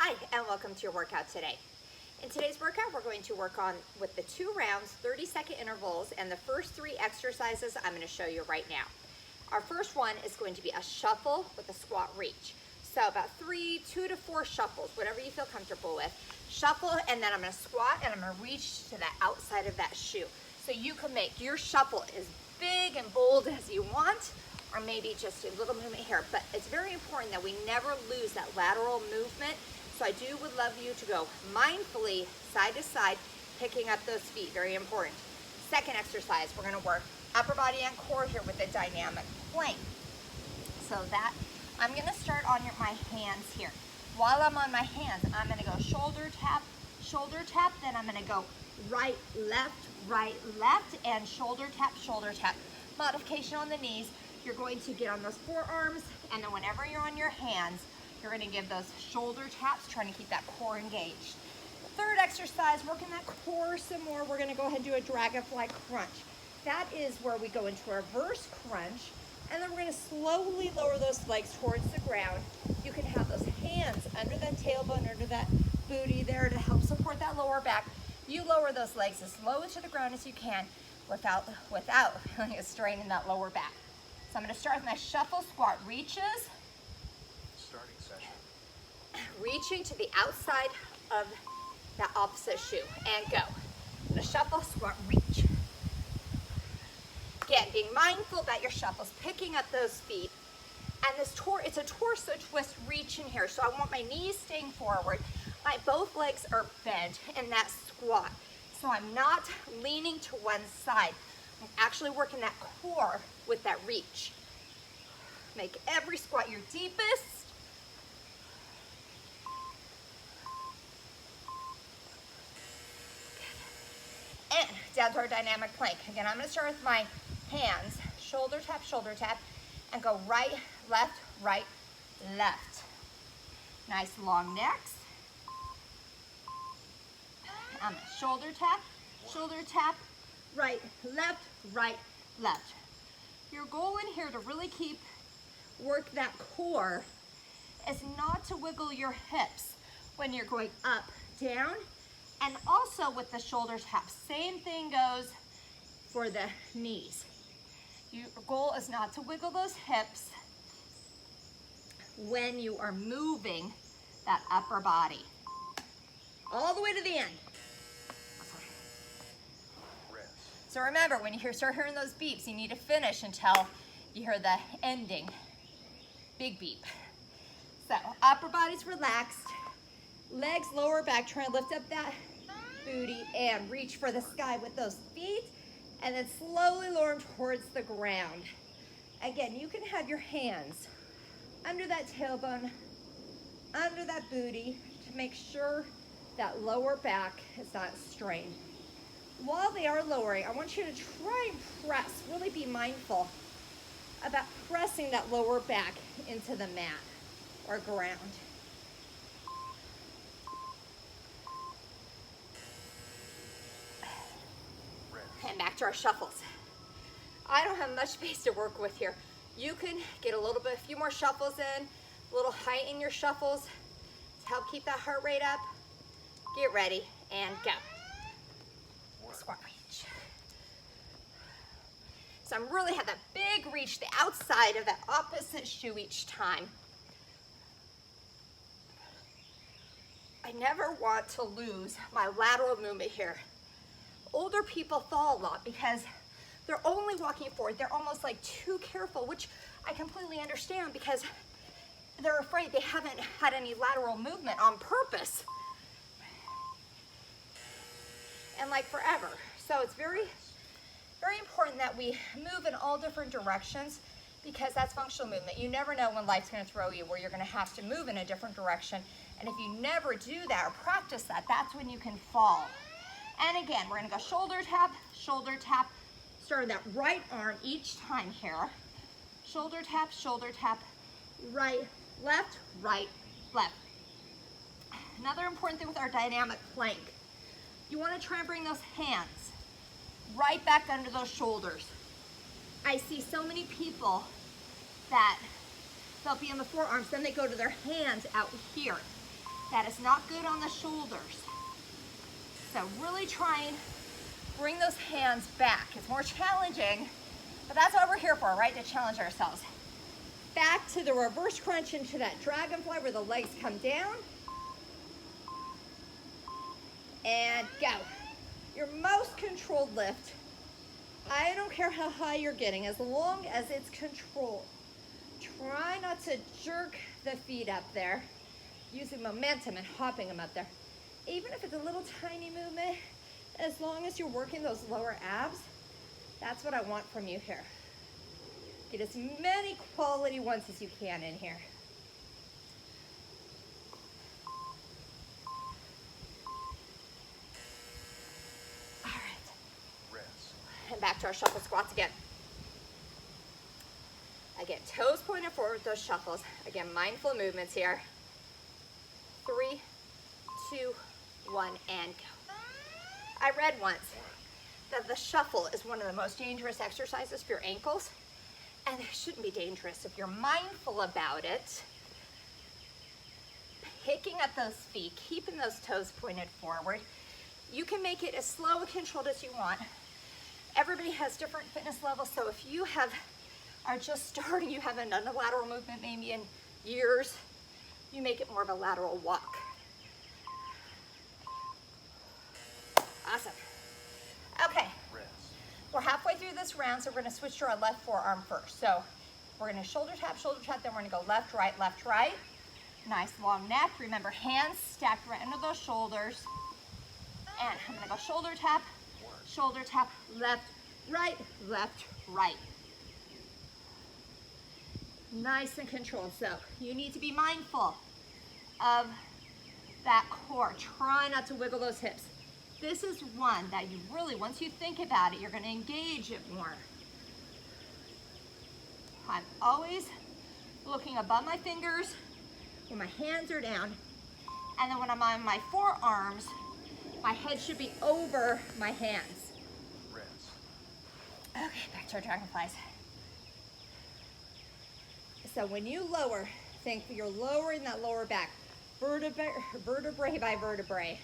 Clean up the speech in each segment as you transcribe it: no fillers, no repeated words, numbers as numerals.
Hi, and welcome to your workout today. In today's workout, we're going to work on with the 2 rounds, 30-second intervals, and the first 3 exercises I'm going to show you right now. Our first one is going to be a shuffle with a squat reach. So about 2 to 4 shuffles, whatever you feel comfortable with. Shuffle, and then I'm going to squat, and I'm going to reach to the outside of that shoe. So you can make your shuffle as big and bold as you want, or maybe just a little movement here. But it's very important that we never lose that lateral movement. So I would love you to go mindfully side to side, picking up those feet, very important. Second exercise, we're gonna work upper body and core here with a dynamic plank. So that, I'm gonna start on my hands here. While I'm on my hands, I'm gonna go shoulder tap, then I'm gonna go right, left, and shoulder tap. Modification on the knees. You're going to get on those forearms, and then whenever you're on your hands, you're going to give those shoulder taps, trying to keep that core engaged. Third exercise, working that core some more. We're going to go ahead and do a dragonfly crunch. That is where we go into a reverse crunch, and then we're going to slowly lower those legs towards the ground. You can have those hands under that tailbone, under that booty there to help support that lower back. You lower those legs as low to the ground as you can without feeling a strain in that lower back. So I'm going to start with my shuffle squat reaches. Starting session. Reaching to the outside of that opposite shoe and go. The shuffle squat reach. Again, being mindful that your shuffle's picking up those feet. And this it's a torso twist reach in here. So I want my knees staying forward. My both legs are bent in that squat. So I'm not leaning to one side. I'm actually working that core with that reach. Make every squat your deepest. And down to our dynamic plank. Again, I'm going to start with my hands, shoulder tap, and go right, left. Nice long necks. Shoulder tap, right, left. Your goal in here to really work that core is not to wiggle your hips when you're going up, down, and also with the shoulder tap. Same thing goes for the knees. Your goal is not to wiggle those hips when you are moving that upper body. All the way to the end. So remember, when you start hearing those beeps, you need to finish until you hear the ending big beep. So upper body's relaxed, legs, lower back, try and lift up that booty and reach for the sky with those feet, and then slowly lower them towards the ground. Again, you can have your hands under that tailbone, under that booty, to make sure that lower back is not strained. While they are lowering, I want you to try and press, really be mindful about pressing that lower back into the mat or ground. And back to our shuffles. I don't have much space to work with here. You can get a few more shuffles in, a little height in your shuffles to help keep that heart rate up. Get ready and go. Squat reach. So I'm really have that big reach, the outside of that opposite shoe each time. I never want to lose my lateral movement here. Older people fall a lot because they're only walking forward. They're almost like too careful, which I completely understand because they're afraid they haven't had any lateral movement on purpose. And like forever. So it's very, very important that we move in all different directions because that's functional movement. You never know when life's going to throw you where you're going to have to move in a different direction. And if you never do that or practice that, that's when you can fall. And again, we're going to go shoulder tap, starting that right arm each time here. Shoulder tap, right, left. Another important thing with our dynamic plank, you want to try and bring those hands right back under those shoulders. I see so many people that they'll be on the forearms, then they go to their hands out here. That is not good on the shoulders. So really try and bring those hands back. It's more challenging, but that's what we're here for, right? To challenge ourselves. Back to the reverse crunch into that dragonfly where the legs come down. And go. Your most controlled lift. I don't care how high you're getting, as long as it's controlled. Try not to jerk the feet up there, using momentum and hopping them up there. Even if it's a little tiny movement, as long as you're working those lower abs, that's what I want from you here. Get as many quality ones as you can in here. All right. Rest. And back to our shuffle squats again. Again, toes pointed forward with those shuffles. Again, mindful movements here. 3, 2, 1, and go. I read once that the shuffle is one of the most dangerous exercises for your ankles, and it shouldn't be dangerous if you're mindful about it. Picking up those feet, keeping those toes pointed forward. You can make it as slow and controlled as you want. Everybody has different fitness levels, so if you are just starting, you haven't done a lateral movement maybe in years, you make it more of a lateral walk. Awesome. Okay, Rest. we're halfway through this round, so we're gonna switch to our left forearm first. So we're gonna shoulder tap, then we're gonna go left, right. Nice long neck. Remember, hands stacked right under those shoulders. And I'm gonna go shoulder tap, left, right. Nice and controlled. So you need to be mindful of that core. Try not to wiggle those hips. This is one that you really, once you think about it, you're gonna engage it more. I'm always looking above my fingers when my hands are down. And then when I'm on my forearms, my head should be over my hands. Rest. Okay, back to our dragonflies. So when you lower, think you're lowering that lower back, vertebrae by vertebrae.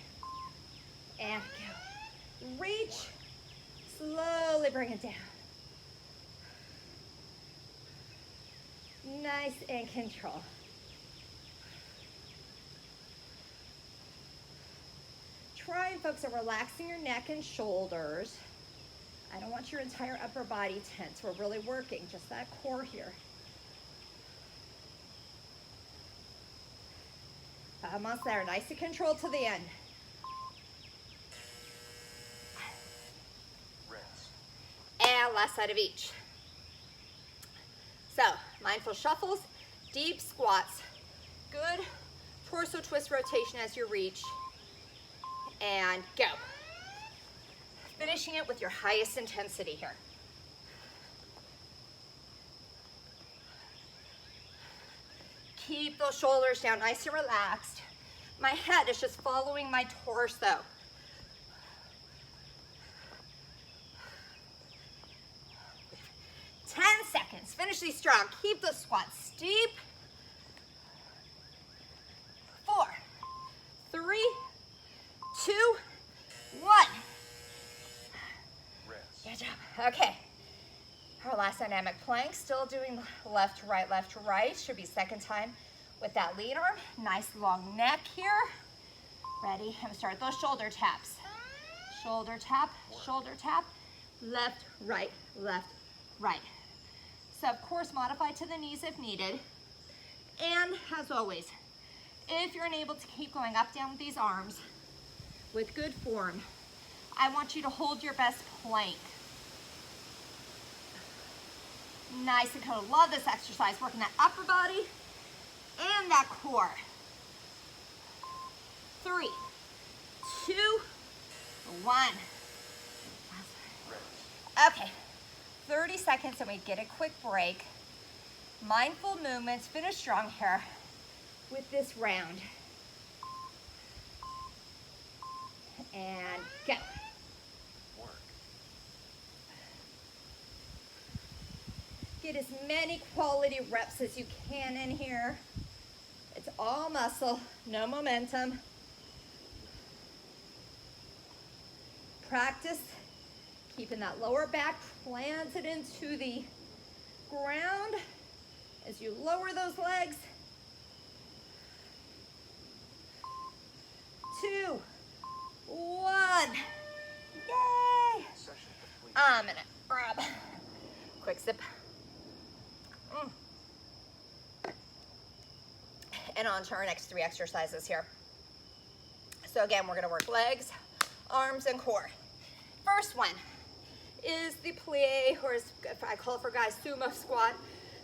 And go. Reach, slowly bring it down. Nice and control. Try and focus on relaxing your neck and shoulders. I don't want your entire upper body tense. We're really working just that core here. Almost there, nice and controlled to the end. Rest. And last side of each. So, mindful shuffles, deep squats, good torso twist rotation as you reach, and go. Finishing it with your highest intensity here. Keep those shoulders down, nice and relaxed. My head is just following my torso. Seconds. Finish these strong. Keep those squats steep. 4, 3, 2, 1. Rest. Good job. Okay. Our last dynamic plank. Still doing left, right. Should be second time with that lead arm. Nice long neck here. Ready? I'm gonna start those shoulder taps. Shoulder tap. Left, right. So of course, modify to the knees if needed. And as always, if you're unable to keep going up, down with these arms with good form, I want you to hold your best plank. Nice and cool. Love this exercise, working that upper body and that core. 3, 2, 1. Rest. Okay. 30 seconds and we get a quick break. Mindful movements, finish strong here with this round. And go. Work. Get as many quality reps as you can in here. It's all muscle, no momentum. Practice keeping that lower back planted into the ground as you lower those legs. 2, 1. Yay! Session complete. I'm gonna grab quick sip. And on to our next 3 exercises here. So again, we're gonna work legs, arms, and core. First one is the plie, or as I call it for guys, sumo squat.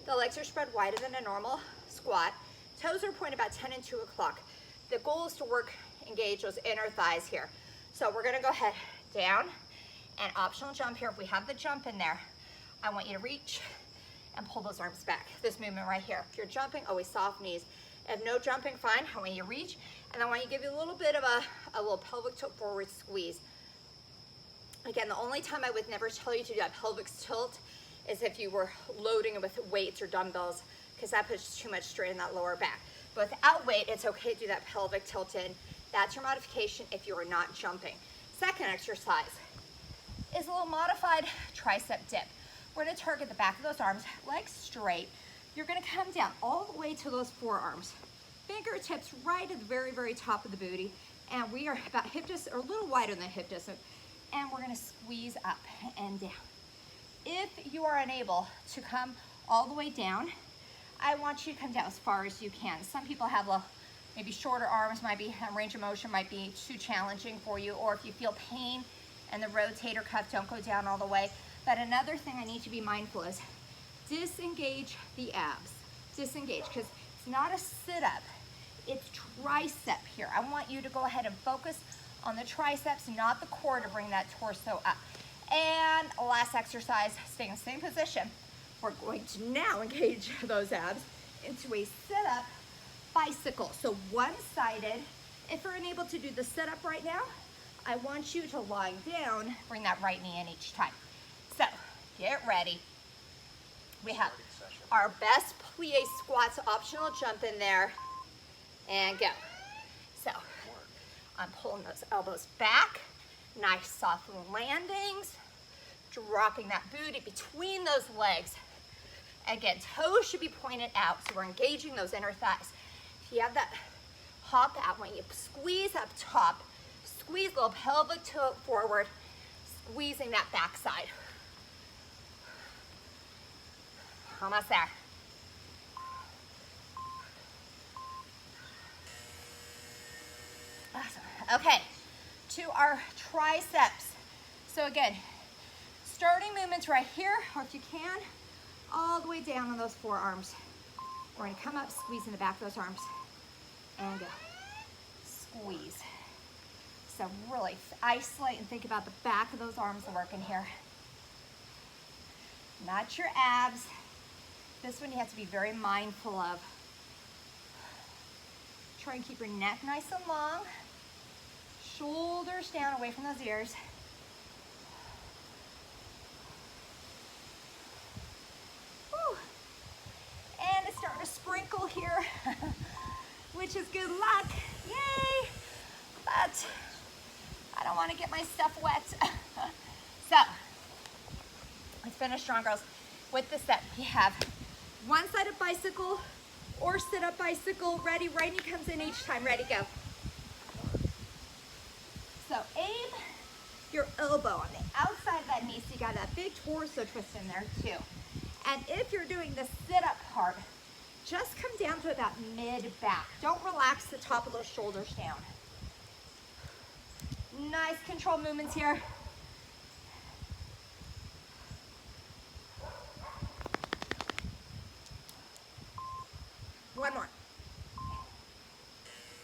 The legs are spread wider than a normal squat. Toes are pointed about 10 and 2 o'clock. The goal is to engage those inner thighs here. So we're gonna go ahead, down, and optional jump here. If we have the jump in there, I want you to reach and pull those arms back. This movement right here. If you're jumping, always soft knees. If no jumping, fine. I want you to reach, and I want you to give you a little bit of a little pelvic tilt forward squeeze. Again, the only time I would never tell you to do that pelvic tilt is if you were loading it with weights or dumbbells, because that puts too much strain in that lower back. But without weight, it's okay to do that pelvic tilt in. That's your modification if you are not jumping. Second exercise is a little modified tricep dip. We're gonna target the back of those arms, legs straight. You're gonna come down all the way to those forearms. Fingertips right at the very, very top of the booty. And we are about hip distance, or a little wider than hip distance. And we're gonna squeeze up and down. If you are unable to come all the way down, I want you to come down as far as you can. Some people have maybe shorter arms, might be range of motion might be too challenging for you, or if you feel pain and the rotator cuff, don't go down all the way. But another thing I need to be mindful is disengage the abs. Disengage, because it's not a sit-up, it's tricep here. I want you to go ahead and focus on the triceps, not the core, to bring that torso up. And last exercise, stay in the same position. We're going to now engage those abs into a sit-up bicycle. So one-sided. If you're unable to do the sit-up right now, I want you to lie down, bring that right knee in each time. So get ready. We have our best plie squats, optional jump in there, and go. So I'm pulling those elbows back, nice soft landings, dropping that booty between those legs. Again, toes should be pointed out, so we're engaging those inner thighs. If you have that hop out, when you squeeze up top, squeeze a little pelvic tilt forward, squeezing that backside. Almost there. Awesome. Okay, to our triceps. So again, starting movements right here, or if you can, all the way down on those forearms. We're gonna come up, squeeze in the back of those arms, and go. Squeeze. So really isolate and think about the back of those arms working here. Not your abs. This one you have to be very mindful of. Try and keep your neck nice and long. Shoulders down away from those ears. Whew. And it's starting to sprinkle here, which is good luck. Yay! But I don't want to get my stuff wet. So, let's finish strong, girls. With the set, we have one-sided bicycle or sit-up bicycle. Ready? Right knee comes in each time. Ready, go. So aim your elbow on the outside of that knee so you got that big torso twist in there too. And if you're doing the sit-up part, just come down to about mid-back. Don't relax the top of those shoulders down. Nice control movements here. One more.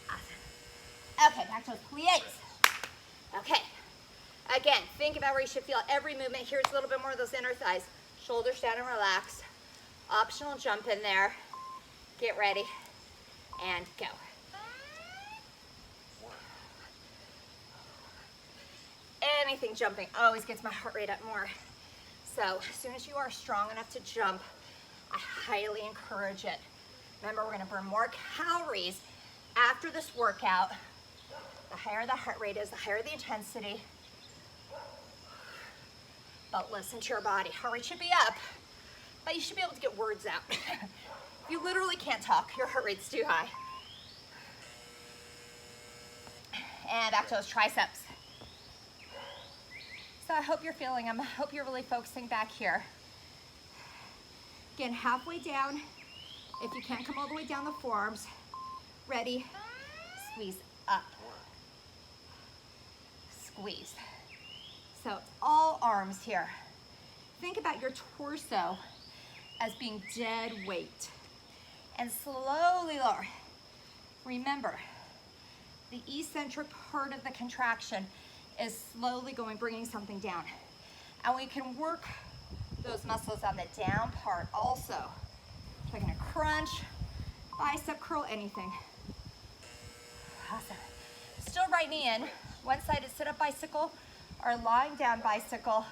Awesome. Okay, back to those plies. Okay. Again, think about where you should feel every movement. Here's a little bit more of those inner thighs. Shoulders down and relax. Optional jump in there. Get ready and go. Anything jumping always gets my heart rate up more. So as soon as you are strong enough to jump, I highly encourage it. Remember, we're gonna burn more calories after this workout. The higher the heart rate is, the higher the intensity. But listen to your body. Heart rate should be up, but you should be able to get words out. You literally can't talk. Your heart rate's too high. And back to those triceps. So I hope you're feeling them. I hope you're really focusing back here. Again, halfway down. If you can't come all the way down the forearms, ready, squeeze up. Squeeze. So all arms here. Think about your torso as being dead weight. And slowly lower. Remember, the eccentric part of the contraction is slowly bringing something down. And we can work those muscles on the down part also. So we're gonna crunch, bicep curl, anything. Awesome. Still right knee in. One-sided sit-up bicycle or lying down bicycle.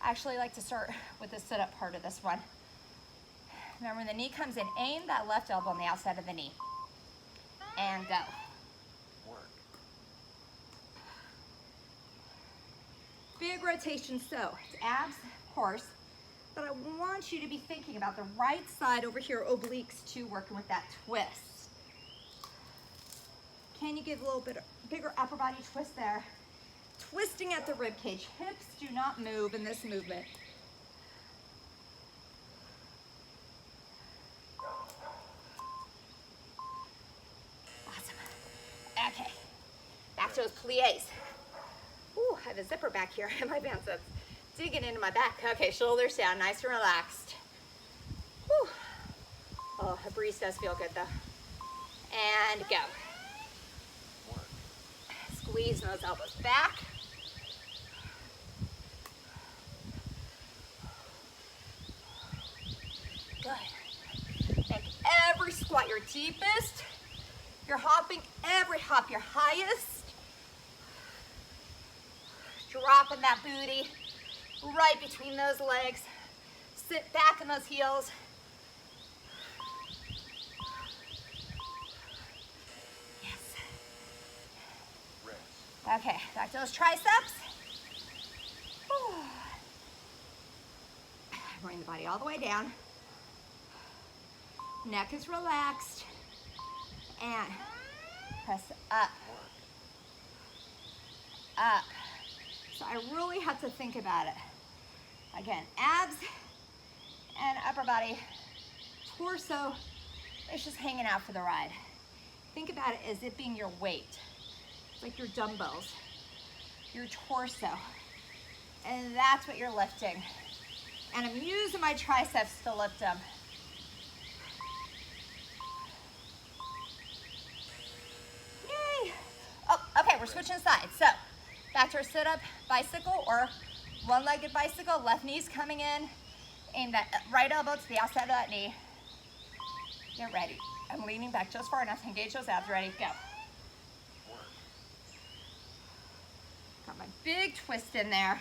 I actually like to start with the sit-up part of this one. Remember, when the knee comes in, aim that left elbow on the outside of the knee. And go. Big rotation, so it's abs, of course, but I want you to be thinking about the right side over here, obliques too, working with that twist. Can you give a little bit bigger upper body twist there? Twisting at the rib cage. Hips do not move in this movement. Awesome. Okay, back to those plies. Ooh, I have a zipper back here in my pants. That's digging into my back. Okay, shoulders down, nice and relaxed. Whew. Oh, a breeze does feel good though. And go. Squeeze those elbows back. Good. Make every squat your deepest. You're hopping every hop your highest. Dropping that booty right between those legs. Sit back in those heels. Yes. Okay, back to those triceps. Whew. Bring the body all the way down. Neck is relaxed. And press up. Up. So I really have to think about it. Again, abs and upper body, torso is just hanging out for the ride. Think about it as it being your weight. It's like your dumbbells, your torso. And that's what you're lifting. And I'm using my triceps to lift them. Yay! Oh, okay, we're switching sides. So, back to our sit-up bicycle or one-legged bicycle. Left knee's coming in. Aim that right elbow to the outside of that knee. Get ready. I'm leaning back just far enough to engage those abs. Ready, go. Got my big twist in there.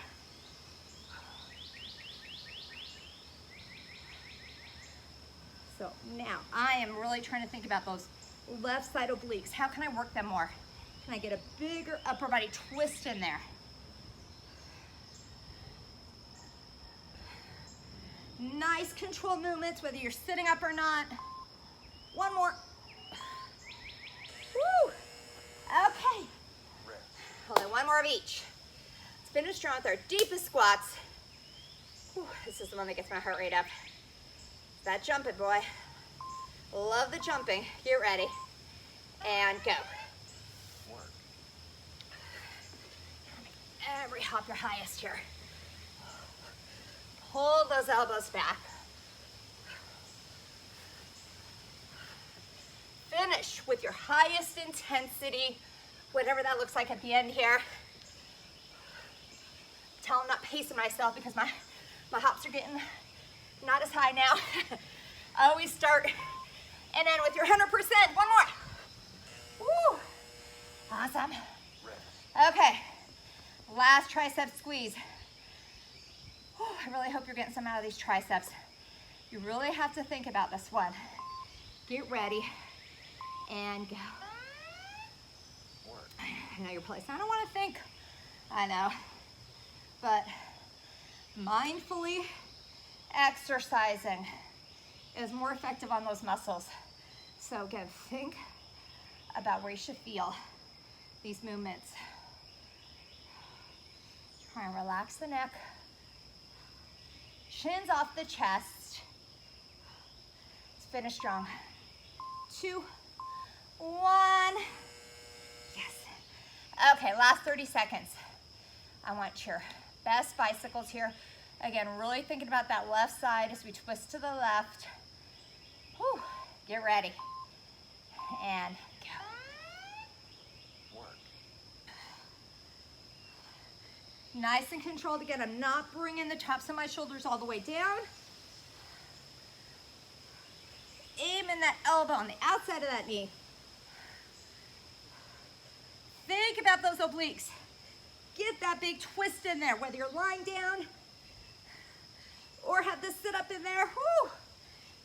So now I am really trying to think about those left side obliques. How can I work them more? Can I get a bigger upper body twist in there? Nice control movements, whether you're sitting up or not. One more. Woo! Okay. Only one more of each. Let's finish strong with our deepest squats. Whew, this is the one that gets my heart rate up. That jumping, boy. Love the jumping. Get ready. And go. Every hop your highest here. Pull those elbows back. Finish with your highest intensity, whatever that looks like at the end here. Tell I'm not pacing myself because my hops are getting not as high now. Always start and end with your 100%. One more. Woo. Awesome. Okay. Last tricep squeeze. I really hope you're getting some out of these triceps. You really have to think about this one. Get ready and go. Work. I know you're probably saying, I don't want to think. I know. But mindfully exercising is more effective on those muscles. So again, think about where you should feel these movements. Try and relax the neck. Shins off the chest. Let's finish strong. 2, 1. Yes. Okay, last 30 seconds. I want your best bicycles here. Again, really thinking about that left side as we twist to the left. Whew. Get ready. And go. Work. Nice and controlled. Again, I'm not bringing the tops of my shoulders all the way down. Aim in that elbow on the outside of that knee. Think about those obliques. Get that big twist in there, whether you're lying down or have this sit up in there. Woo!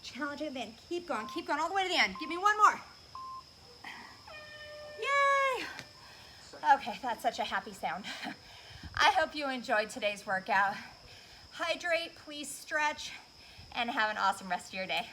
Challenging then. Keep going all the way to the end. Give me one more. Yay! Okay, that's such a happy sound. I hope you enjoyed today's workout. Hydrate, please stretch, and have an awesome rest of your day.